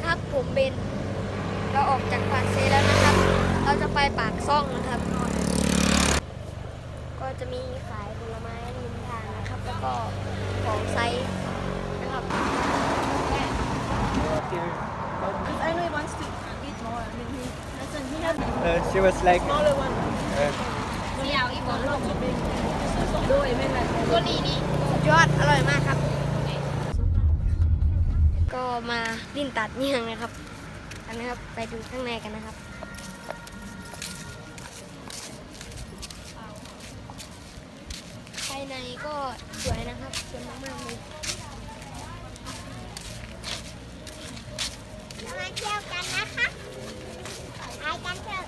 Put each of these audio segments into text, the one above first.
ครับผมเบนเราออกจากปากเซแล้วนะครับเราจะไปปากซ่องนะครับก็จะมีขายผลไม้ริมทางนะครับแล้วก็ของไซส์นะครับ Because I know he wants to eat more. I mean, he had She was like, smaller one. เสี่ยวอีกคนลง Not too big. This is dough, I mean, like. ตัวนี้นี่สุดยอดอร่อยมากครับก็มาลิ้นตัดเมี่ยงนะครับกันนะครับไปดูข้างในกันนะครับภายในก็สวยนะครับสวยมากๆเลยมาเที่ยวกันนะคะไปกันเถอะ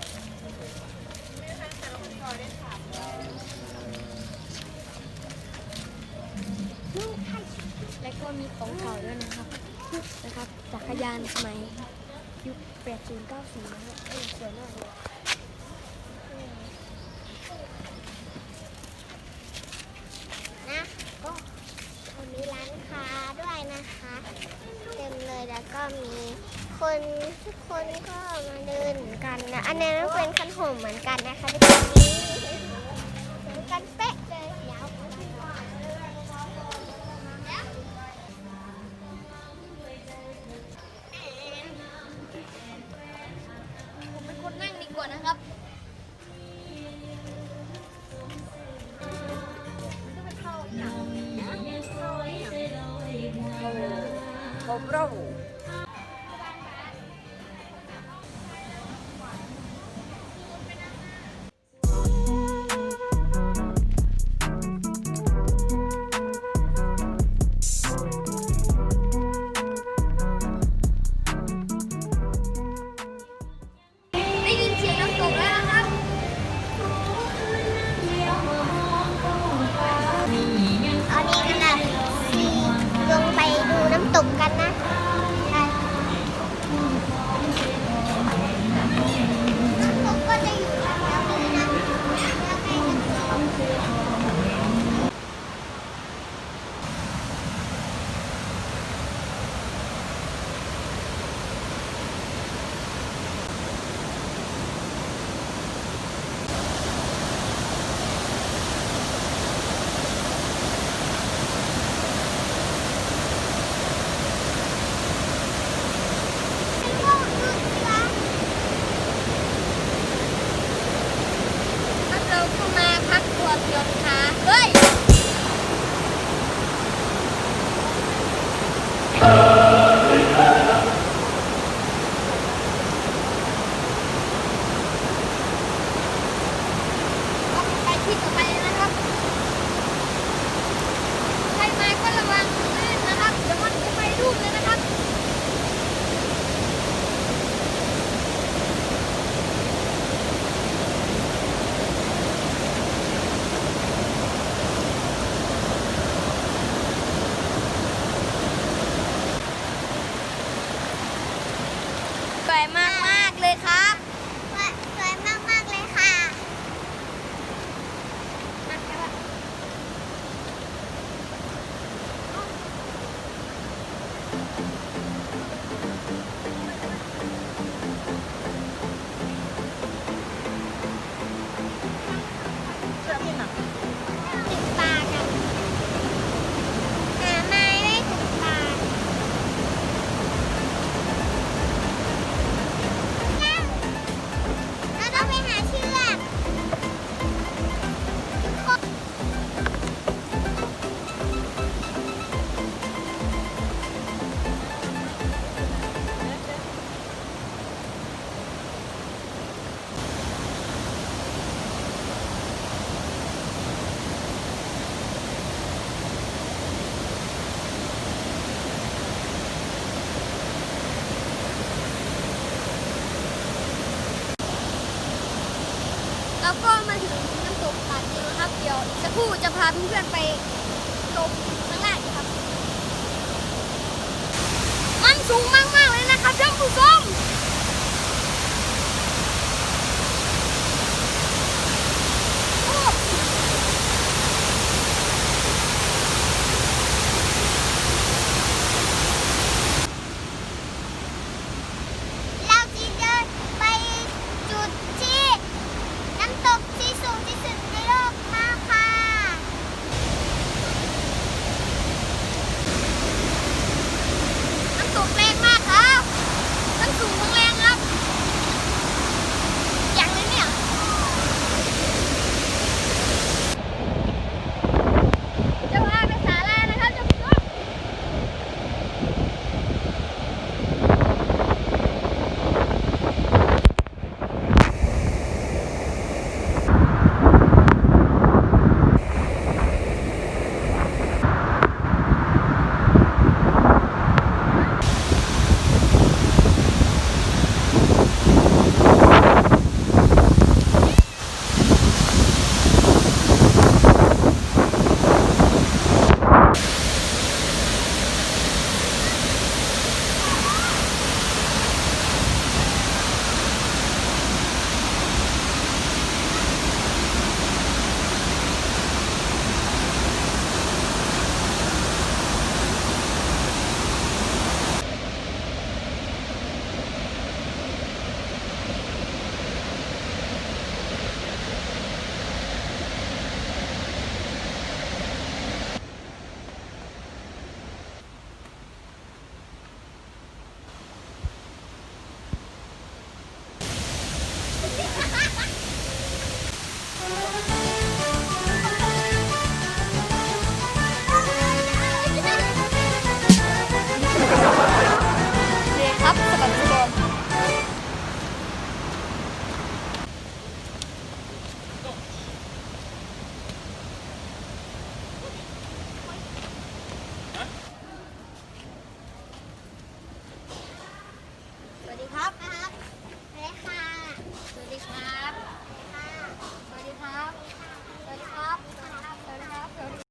และก็มีของเก่าด้วยนะครับจักรยานสมัยยุค80 90นะครับสวยมากเลยนะก็มีร้านค้าด้วยนะคะเต็มเลยแล้วก็มีคนทุกคนก็มาเดินกันนะอันนี้เป็นขนมเหมือนกันนะคะที่ตรงนี้เหมือนกันเป๊ะเลยเดี๋ยวผมเป็นคนนั่งดีกว่านะครับBravo. ได้ยินเสียงน้ำตกแล้วนะครับ เอานี่กันนะลงไปดูน้ำตกกันนะน้ำตกก็จะอยู่แถวนี้นะแล้วใกล้จะเราก็มาพักตัวหย่อนขาเฮ้ยไปที่ต่อไปนะครับใครมาก็ระวังลื่นนะครับเดี๋ยวมันจะไปรูปเลยนะครับสวยมากๆเลยครับสวยมากๆเลยค่ะติดปลากันหาไม้ไม่ติดปลาเราต้องไปหาเชือก แล้วก็มาถึงน้ำตกตาดเดียวนะครับเดี๋ยวสักครู่จะพาเพื่อนๆไปชมข้างล่างครับมันสูงมากๆเลยนะครับท่านผู้ช